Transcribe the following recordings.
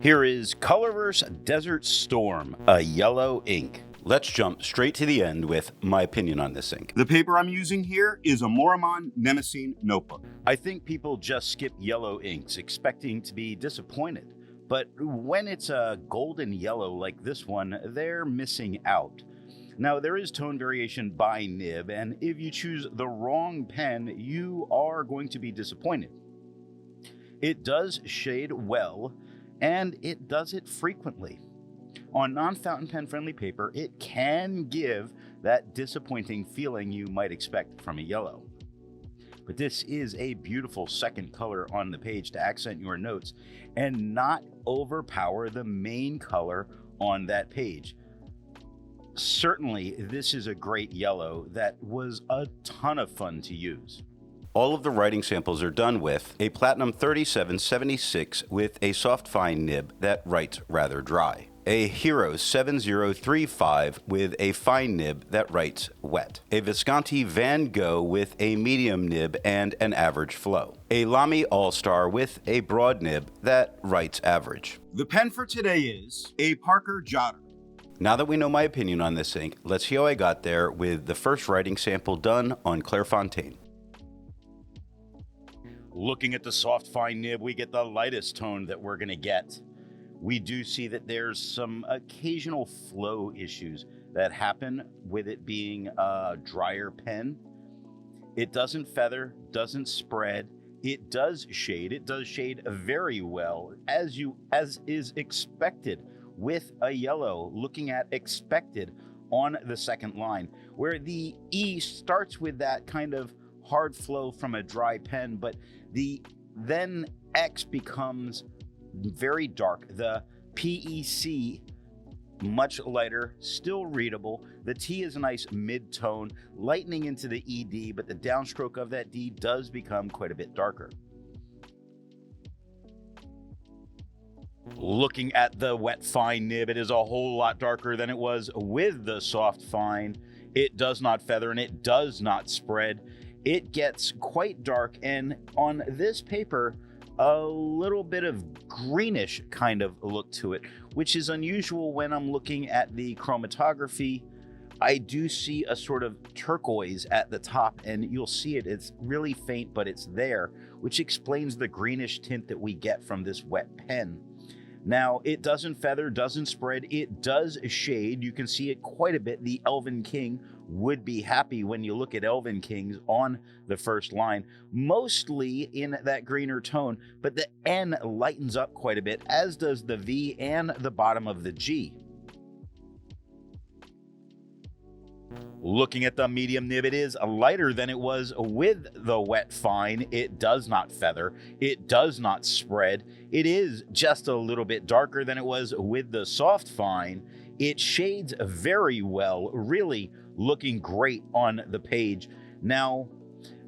Here is Colorverse Desert Storm, a yellow ink. Let's jump straight to the end with my opinion on this ink. The paper I'm using here is a Maruman Mnemosyne Notebook. I think people just skip yellow inks expecting to be disappointed. But when it's a golden yellow like this one, they're missing out. Now, there is tone variation by nib, and if you choose the wrong pen, you are going to be disappointed. It does shade well, and it does it frequently. On non-fountain pen friendly paper, it can give that disappointing feeling you might expect from a yellow. But this is a beautiful second color on the page to accent your notes and not overpower the main color on that page. Certainly, this is a great yellow that was a ton of fun to use. All of the writing samples are done with a Platinum 3776 with a soft fine nib that writes rather dry, a Hero 7035 with a fine nib that writes wet, a Visconti Van Gogh with a medium nib and an average flow, a Lamy All-Star with a broad nib that writes average. The pen for today is a Parker Jotter. Now that we know my opinion on this ink, let's see how I got there with the first writing sample done on Clairfontaine. Looking at the soft fine nib, we get the lightest tone that we're going to get. We do see that there's some occasional flow issues that happen with it being a drier pen. It doesn't feather, doesn't spread. It does shade. It does shade very well, as is expected with a yellow. Looking at expected on the second line, where the E starts with that kind of hard flow from a dry pen, but then X becomes very dark. The PEC much lighter, still readable. The T is a nice mid-tone, lightening into the ED, but the downstroke of that D does become quite a bit darker. Looking at the wet fine nib, it is a whole lot darker than it was with the soft fine. It does not feather and it does not spread. It gets quite dark, and on this paper, a little bit of greenish kind of look to it, which is unusual when I'm looking at the chromatography. I do see a sort of turquoise at the top, and you'll see it. It's really faint, but it's there, which explains the greenish tint that we get from this wet pen. Now, it doesn't feather, doesn't spread, it does shade. You can see it quite a bit. The Elven King would be happy when you look at Elven Kings on the first line, mostly in that greener tone, but the N lightens up quite a bit, as does the V and the bottom of the G. Looking at the medium nib, it is lighter than it was with the wet fine. It does not feather. It does not spread. It is just a little bit darker than it was with the soft fine. It shades very well, really looking great on the page. Now,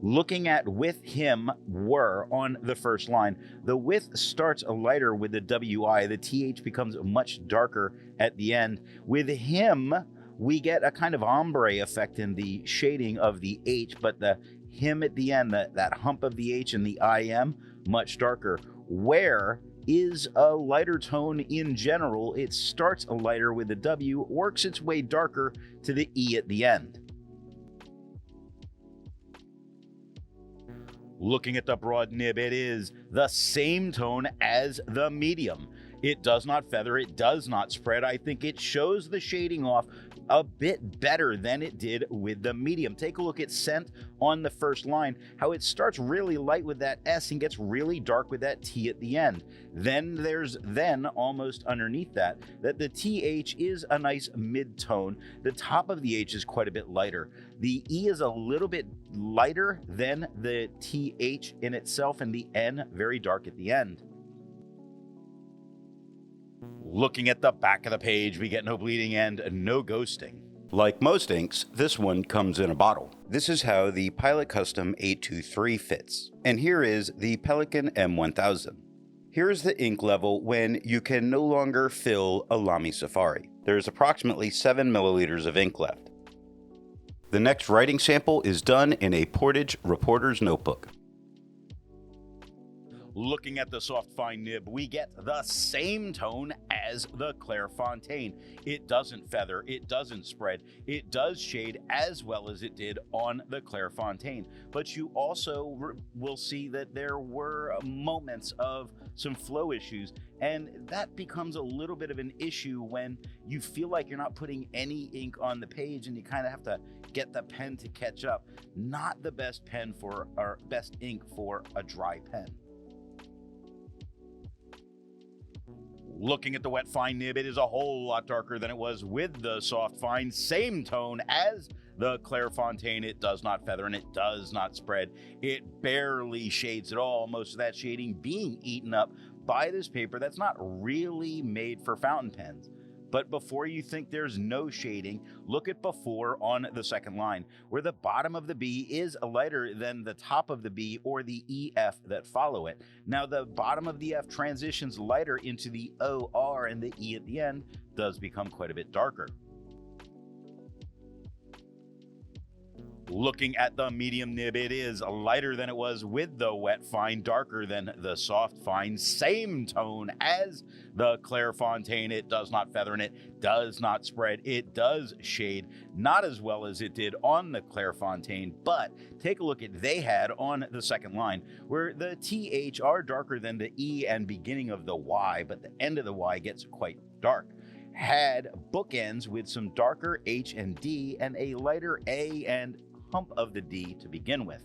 looking at with him were on the first line, the with starts lighter with the WI. The TH becomes much darker at the end. With him, we get a kind of ombre effect in the shading of the H, but the him at the end, that hump of the H and the IM, much darker. Where is a lighter tone in general. It starts lighter with the W, works its way darker to the E at the end. Looking at the broad nib, it is the same tone as the medium. It does not feather, it does not spread. I think it shows the shading off a bit better than it did with the medium. Take a look at scent on the first line, how it starts really light with that S and gets really dark with that T at the end. Then there's almost underneath that the TH is a nice mid-tone. The top of the H is quite a bit lighter. The E is a little bit lighter than the TH in itself, and the N very dark at the end. Looking at the back of the page, we get no bleeding and no ghosting. Like most inks, this one comes in a bottle. This is how the Pilot Custom 823 fits. And here is the Pelican M1000. Here is the ink level when you can no longer fill a Lamy Safari. There is approximately 7 milliliters of ink left. The next writing sample is done in a Portage Reporter's Notebook. Looking at the soft fine nib, we get the same tone as the Clairfontaine. It doesn't feather, it doesn't spread, it does shade as well as it did on the Clairfontaine. But you also will see that there were moments of some flow issues, and that becomes a little bit of an issue when you feel like you're not putting any ink on the page and you kind of have to get the pen to catch up. Not the best pen for, or best ink for a dry pen. Looking at the wet fine nib, it is a whole lot darker than it was with the soft fine. Same tone as the Clairfontaine. It does not feather and it does not spread. It barely shades at all. Most of that shading being eaten up by this paper that's not really made for fountain pens. But before you think there's no shading, look at before on the second line, where the bottom of the B is lighter than the top of the B or the EF that follow it. Now the bottom of the F transitions lighter into the OR, and the E at the end does become quite a bit darker. Looking at the medium nib, it is lighter than it was with the wet fine, darker than the soft fine. Same tone as the Clairfontaine. It does not feather and it does not spread. It does shade, not as well as it did on the Clairfontaine, but take a look at they had on the second line, where the TH are darker than the E and beginning of the Y, but the end of the Y gets quite dark. Had bookends with some darker H and D and a lighter A and hump of the D to begin with.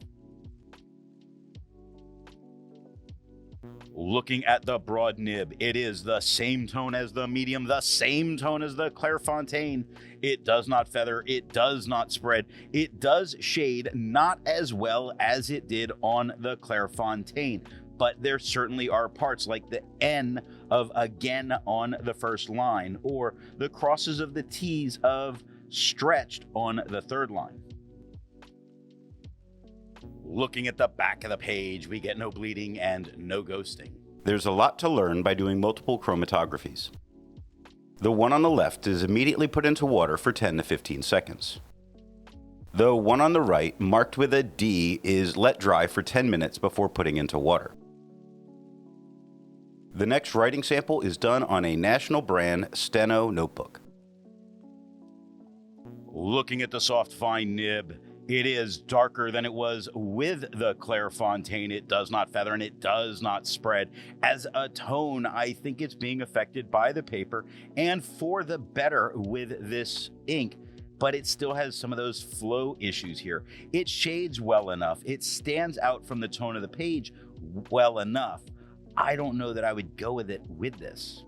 Looking at the broad nib, it is the same tone as the medium, the same tone as the Clairfontaine. It does not feather, it does not spread, it does shade, not as well as it did on the Clairfontaine. But there certainly are parts like the N of again on the first line, or the crosses of the T's of stretched on the third line. Looking at the back of the page, we get no bleeding and no ghosting. There's a lot to learn by doing multiple chromatographies. The one on the left is immediately put into water for 10 to 15 seconds. The one on the right, marked with a D, is let dry for 10 minutes before putting into water. The next writing sample is done on a national brand Steno notebook. Looking at the soft fine nib, it is darker than it was with the Clairfontaine. It does not feather and it does not spread. As a tone, I think it's being affected by the paper and for the better with this ink, but it still has some of those flow issues here. It shades well enough. It stands out from the tone of the page well enough. I don't know that I would go with it with this.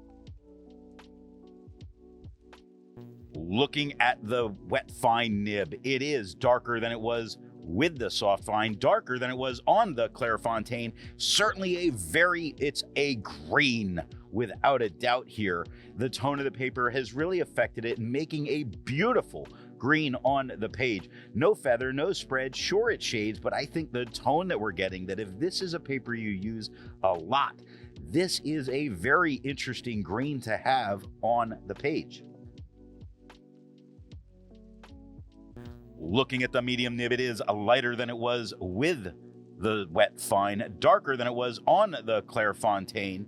Looking at the wet fine nib, it is darker than it was with the soft fine, darker than it was on the Clairfontaine. Certainly it's a green without a doubt here. The tone of the paper has really affected it, making a beautiful green on the page. No feather, no spread, sure it shades, but I think the tone that we're getting, that if this is a paper you use a lot, this is a very interesting green to have on the page. Looking at the medium nib, it is lighter than it was with the wet fine, darker than it was on the Clairfontaine,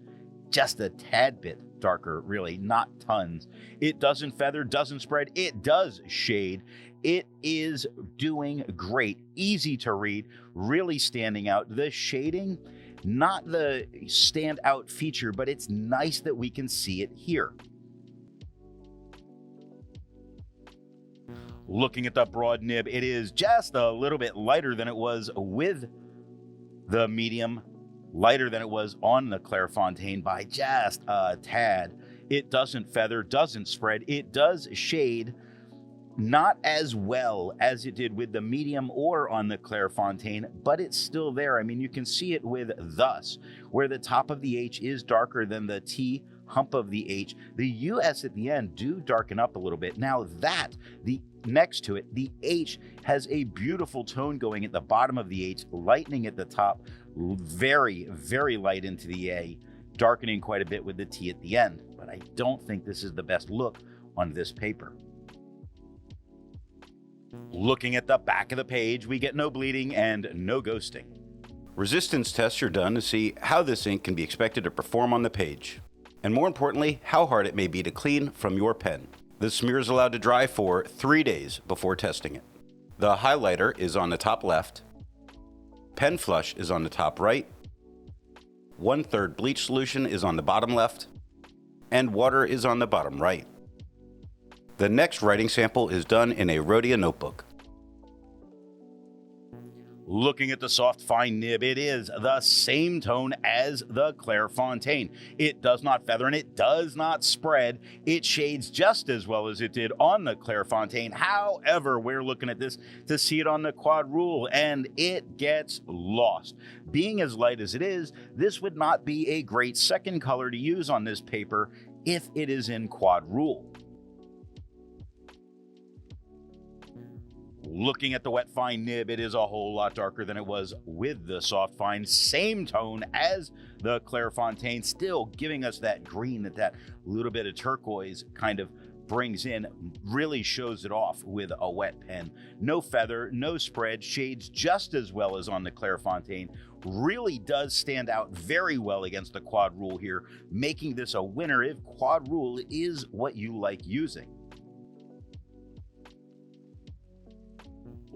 just a tad bit darker, really, not tons. It doesn't feather, doesn't spread, it does shade. It is doing great, easy to read, really standing out. The shading, not the standout feature, but it's nice that we can see it here. Looking at the broad nib, it is just a little bit lighter than it was with the medium, lighter than it was on the Clairfontaine by just a tad. It doesn't feather, doesn't spread, it does shade, not as well as it did with the medium or on the Clairfontaine, but it's still there. I mean, you can see it with thus, where the top of the H is darker than the T hump of the H. The US at the end do darken up a little bit. Now that, the next to it, the H has a beautiful tone going at the bottom of the H, lightening at the top, very, very light into the A, darkening quite a bit with the T at the end. But I don't think this is the best look on this paper. Looking at the back of the page, we get no bleeding and no ghosting. Resistance tests are done to see how this ink can be expected to perform on the page, and more importantly, how hard it may be to clean from your pen. The smear is allowed to dry for 3 days before testing it. The highlighter is on the top left, pen flush is on the top right, 1/3 bleach solution is on the bottom left, and water is on the bottom right. The next writing sample is done in a Rhodia notebook. Looking at the soft fine nib, it is the same tone as the Clairfontaine. It does not feather and it does not spread. It shades just as well as it did on the Clairfontaine. However, we're looking at this to see it on the quad rule and it gets lost. Being as light as it is, this would not be a great second color to use on this paper if it is in quad rule. Looking at the wet fine nib, it is a whole lot darker than it was with the soft fine. Same tone as the Clairfontaine, still giving us that green that little bit of turquoise kind of brings in, really shows it off with a wet pen. No feather, no spread, shades just as well as on the Clairfontaine. Really does stand out very well against the quad rule here, making this a winner if quad rule is what you like using.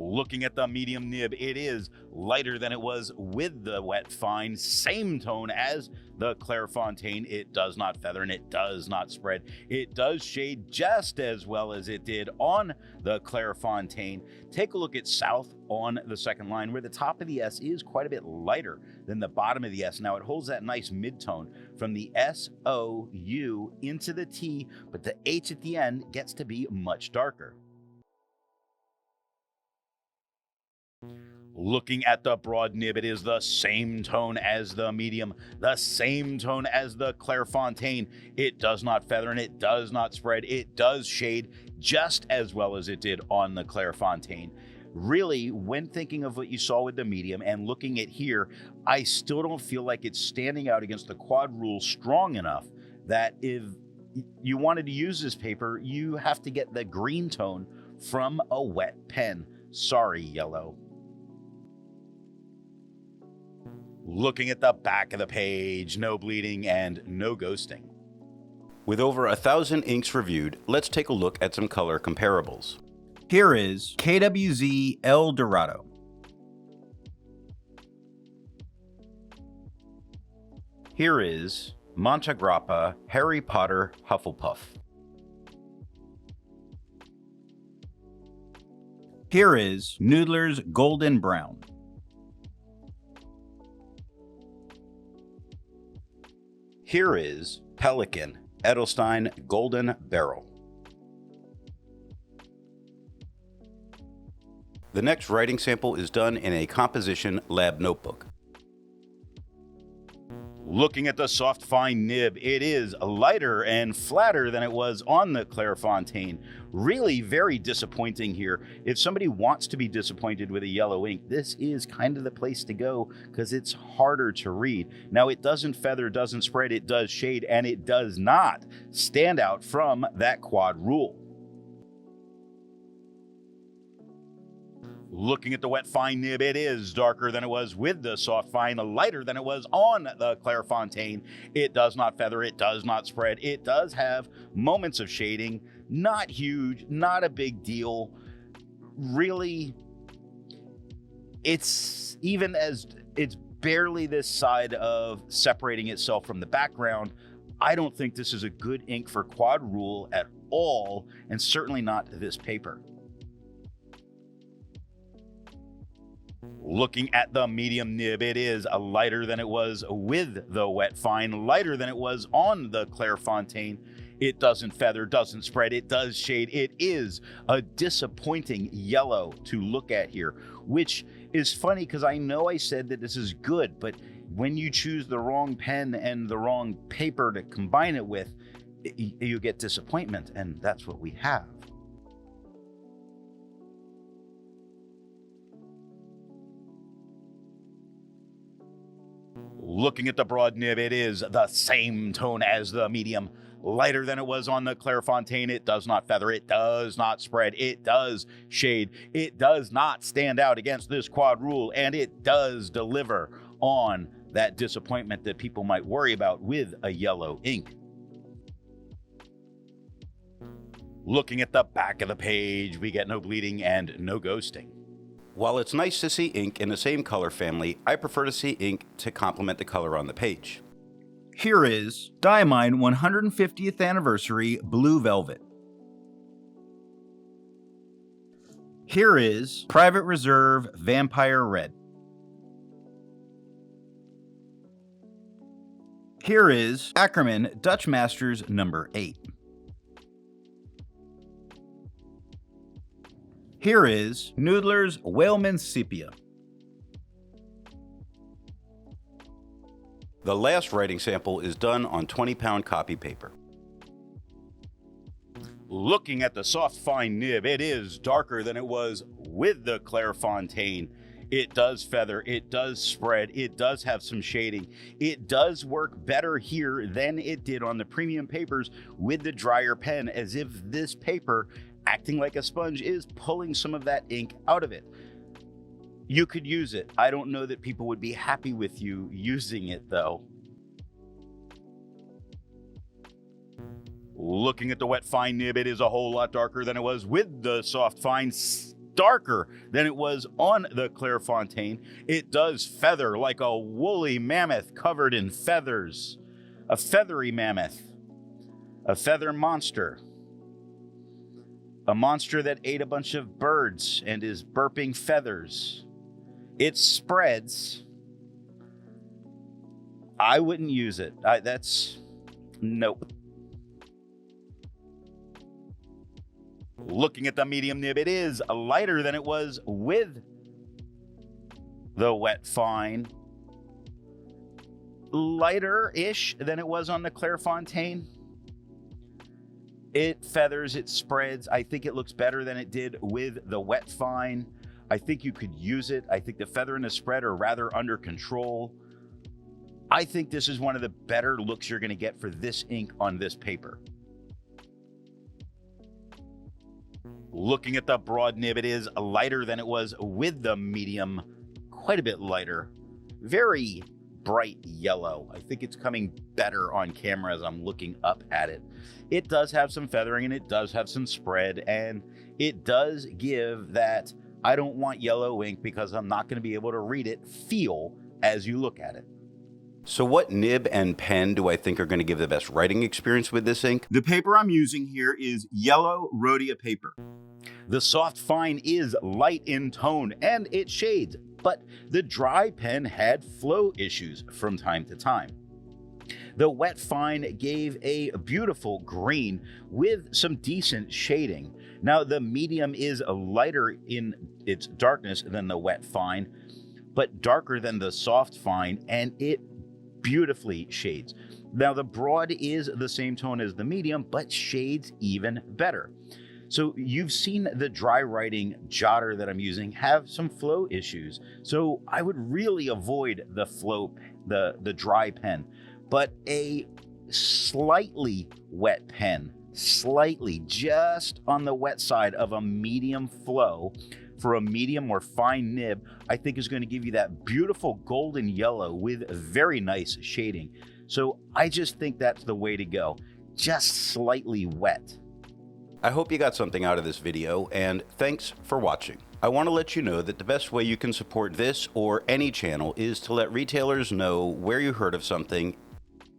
Looking at the medium nib, it is lighter than it was with the wet fine. Same tone as the Clairfontaine. It does not feather and it does not spread. It does shade just as well as it did on the Clairfontaine. Take a look at south on the second line, where the top of the S is quite a bit lighter than the bottom of the S. Now it holds that nice mid-tone from the S, O, U into the T, but the H at the end gets to be much darker. Looking at the broad nib, it is the same tone as the medium, the same tone as the Clairfontaine. It does not feather and it does not spread. It does shade just as well as it did on the Clairfontaine. Really, when thinking of what you saw with the medium and looking at here, I still don't feel like it's standing out against the quad rule strong enough that if you wanted to use this paper, you have to get the green tone from a wet pen. Sorry, yellow. Looking at the back of the page, no bleeding and no ghosting. With over 1,000 inks reviewed, let's take a look at some color comparables. Here is KWZ El Dorado. Here is Montagrappa Harry Potter Hufflepuff. Here is Noodler's Golden Brown. Here is Pelikan Edelstein Golden Barrel. The next writing sample is done in a composition lab notebook. Looking at the soft fine nib, it is lighter and flatter than it was on the Clairfontaine. Really very disappointing here. If somebody wants to be disappointed with a yellow ink, this is kind of the place to go because it's harder to read. Now it doesn't feather, doesn't spread, it does shade, and it does not stand out from that quad rule. Looking at the wet fine nib, it is darker than it was with the soft fine, lighter than it was on the Clairfontaine. It does not feather, it does not spread. It does have moments of shading, not huge, not a big deal. Really, it's even as it's barely this side of separating itself from the background. I don't think this is a good ink for quad rule at all, and certainly not this paper. Looking at the medium nib, it is lighter than it was with the wet fine, lighter than it was on the Clairfontaine. It doesn't feather, doesn't spread, it does shade. It is a disappointing yellow to look at here, which is funny because I know I said that this is good, but when you choose the wrong pen and the wrong paper to combine it with, you get disappointment, and that's what we have. Looking at the broad nib, it is the same tone as the medium, lighter than it was on the Clairfontaine. It does not feather, it does not spread, it does shade, it does not stand out against this quad rule, and it does deliver on that disappointment that people might worry about with a yellow ink. Looking at the back of the page, we get no bleeding and no ghosting. While it's nice to see ink in the same color family, I prefer to see ink to complement the color on the page. Here is Diamine 150th Anniversary Blue Velvet. Here is Private Reserve Vampire Red. Here is Ackerman Dutch Masters No. 8. Here is Noodler's Whaleman Sepia. The last writing sample is done on 20-pound copy paper. Looking at the soft fine nib, it is darker than it was with the Clairfontaine. It does feather, it does spread, it does have some shading. It does work better here than it did on the premium papers with the drier pen, as if this paper, acting like a sponge, is pulling some of that ink out of it. You could use it. I don't know that people would be happy with you using it though. Looking at the wet fine nib, it is a whole lot darker than it was with the soft fine, darker than it was on the Clairfontaine. It does feather like a woolly mammoth covered in feathers. A feathery mammoth. A feather monster. A monster that ate a bunch of birds and is burping feathers. It spreads. I wouldn't use it. Nope. Looking at the medium nib, it is lighter than it was with the wet fine. Lighter-ish than it was on the Clairfontaine. It feathers, it spreads. I think it looks better than it did with the wet fine. I think you could use it. I think the feather and the spread are rather under control. I think this is one of the better looks you're going to get for this ink on this paper. Looking at the broad nib, it is lighter than it was with the medium. Quite a bit lighter. Very bright yellow. I think it's coming better on camera as I'm looking up at it. It does have some feathering and it does have some spread, and it does give that I don't want yellow ink because I'm not going to be able to read it feel as you look at it. So what nib and pen do I think are going to give the best writing experience with this ink? The paper I'm using here is yellow Rhodia paper. The soft fine is light in tone and it shades, but the dry pen had flow issues from time to time. The wet fine gave a beautiful green with some decent shading. Now the medium is lighter in its darkness than the wet fine, but darker than the soft fine, and it beautifully shades. Now the broad is the same tone as the medium, but shades even better. So you've seen the dry writing jotter that I'm using have some flow issues. So I would really avoid the flow, the dry pen, but a slightly wet pen, slightly just on the wet side of a medium flow for a medium or fine nib, I think is going to give you that beautiful golden yellow with very nice shading. So I just think that's the way to go. Just slightly wet. I hope you got something out of this video, and thanks for watching. I want to let you know that the best way you can support this or any channel is to let retailers know where you heard of something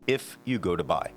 if you go to buy.